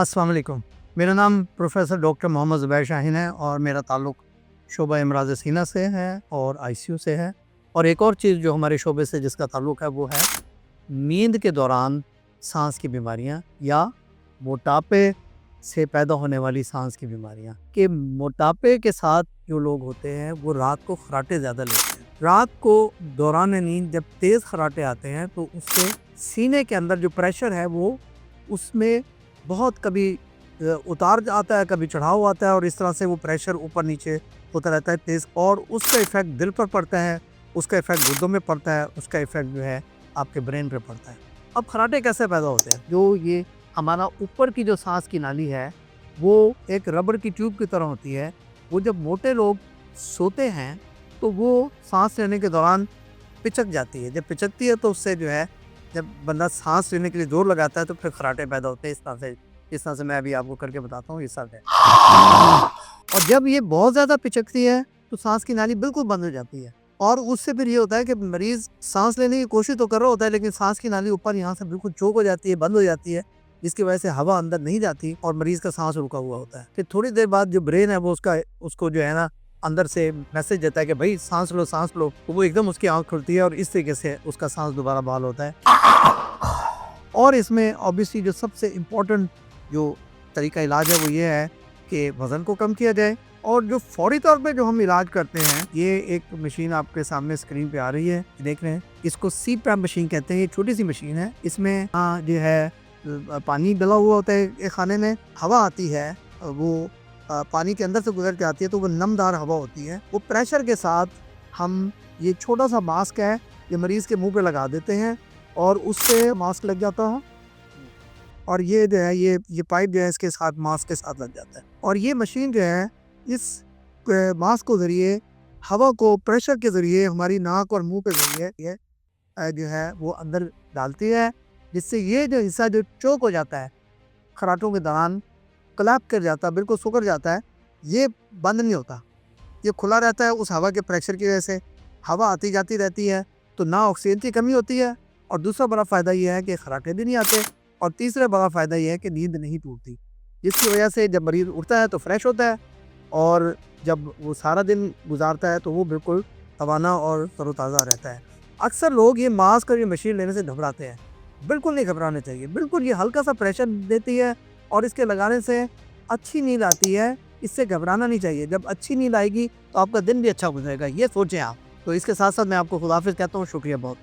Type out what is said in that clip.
अस्सलाम वालेकुम। मेरा नाम प्रोफ़ेसर डॉक्टर मोहम्मद ज़ुबैर शाहीन है और मेरा ताल्लुक़ शोबा इमराज़ सीना से है और आईसीयू से है। और एक और चीज़ जो हमारे शोबे से जिसका ताल्लुक़ है वो है नींद के दौरान साँस की बीमारियाँ या मोटापे से पैदा होने वाली साँस की बीमारियाँ। कि मोटापे के साथ जो लोग होते हैं वो रात को खर्राटे ज़्यादा लेते हैं। रात को दौरान नींद जब तेज़ खर्राटे आते हैं तो उससे सीने के अंदर जो प्रेशर है वो उसमें बहुत कभी उतार आता है, कभी चढ़ाव आता है और इस तरह से वो प्रेशर ऊपर नीचे होता रहता है तेज़, और उसका इफ़ेक्ट दिल पर पड़ता है, उसका इफ़ेक्ट गुर्दों में पड़ता है, उसका इफ़ेक्ट जो है आपके ब्रेन पे पड़ता है। अब खर्राटे कैसे पैदा होते हैं? जो ये हमारा ऊपर की जो सांस की नाली है वो एक रबड़ की ट्यूब की तरह होती है। वो जब मोटे लोग सोते हैं तो वो सांस लेने के दौरान पिचक जाती है। जब पिचकती है तो उससे जो है जब बंदा सांस लेने के लिए जोर लगाता है तो फिर खर्राटे पैदा होते हैं। इस तरह से मैं अभी आपको करके बताता हूँ, इस तरह से। और जब ये बहुत ज़्यादा पिचकती है तो सांस की नाली बिल्कुल बंद हो जाती है और उससे फिर ये होता है कि मरीज़ सांस लेने की कोशिश तो कर रहा होता है लेकिन सांस की नाली ऊपर यहाँ से बिल्कुल चोक हो जाती है, बंद हो जाती है, जिसकी वजह से हवा अंदर नहीं जाती और मरीज़ का सांस रुका हुआ होता है। फिर थोड़ी देर बाद जो ब्रेन है वो उसको जो है ना अंदर से मैसेज देता है कि भाई सांस लो, सांस लो। तो वो एकदम उसकी आँख खुलती है और इस तरीके से उसका सांस दोबारा बहाल होता है। और इसमें ऑब्वियसली जो सबसे इम्पोर्टेंट जो तरीका इलाज है वो ये है कि वज़न को कम किया जाए। और जो फौरी तौर पे जो हम इलाज करते हैं, ये एक मशीन आपके सामने स्क्रीन पे आ रही है, देख रहे हैं, इसको CPAP मशीन कहते हैं। ये छोटी सी मशीन है, इसमें जो है पानी डला हुआ होता है एक खाने में, हवा आती है, वो पानी के अंदर से गुजर के आती है तो वो नमदार हवा होती है। वो प्रेशर के साथ हम ये छोटा सा मास्क है ये मरीज़ के मुंह पे लगा देते हैं और उससे मास्क लग जाता है और ये जो है ये पाइप जो है इसके साथ मास्क के साथ लग जाता है और ये मशीन जो है इस मास्क के ज़रिए हवा को प्रेशर के ज़रिए हमारी नाक और मुंह के ज़रिए ये जो है वो अंदर डालती है, जिससे ये जो हिस्सा जो चोक हो जाता है खर्राटों के दौरान, कोलैप्स कर जाता है, बिल्कुल सिकुड़ जाता है, ये बंद नहीं होता, ये खुला रहता है। उस हवा के प्रेशर की वजह से हवा आती जाती रहती है तो ना ऑक्सीजन की कमी होती है और दूसरा बड़ा फ़ायदा ये है कि खर्राटे भी नहीं आते और तीसरा बड़ा फ़ायदा ये है कि नींद नहीं टूटती, जिसकी वजह से जब मरीज़ उठता है तो फ्रेश होता है और जब वो सारा दिन गुजारता है तो वो बिल्कुल तवाना और तरोताज़ा रहता है। अक्सर लोग ये मास्क और ये मशीन लेने से घबराते हैं, बिल्कुल नहीं घबराना चाहिए। बिल्कुल ये हल्का सा प्रेशर देती है और इसके लगाने से अच्छी नींद आती है, इससे घबराना नहीं चाहिए। जब अच्छी नींद आएगी तो आपका दिन भी अच्छा गुजरेगा, ये सोचें आप। तो इसके साथ साथ मैं आपको खुदाफिज़ कहता हूँ। शुक्रिया बहुत।